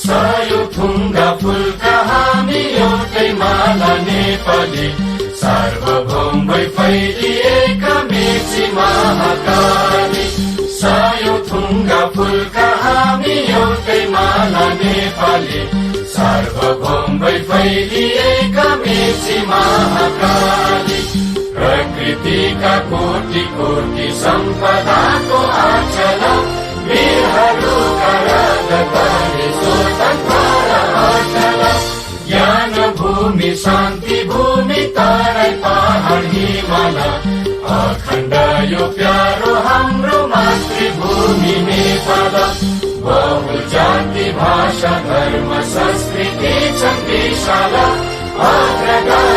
सय थुङ्गा फुलका हामी एउटै माला नेपाली सार्वभौमै फैलिएका मेची महाकाली सय थुङ्गा फुलका हामी एउटै माला नेपाली सार्वभौमै फैलिएका मेची महाकाली प्रकृतिका कोटि कोटि सम्पदाको आचल वीरहरूका रगतले स्वतन्त्र अचल ज्ञान भूमि शान्ति भूमि तराई पहाड हिमाल अखण्ड यो प्यारो हाम्रो मातृभूमि नेपाल बहु जाति भाषा धर्म संस्कृति छन् विशाल अग्रगामी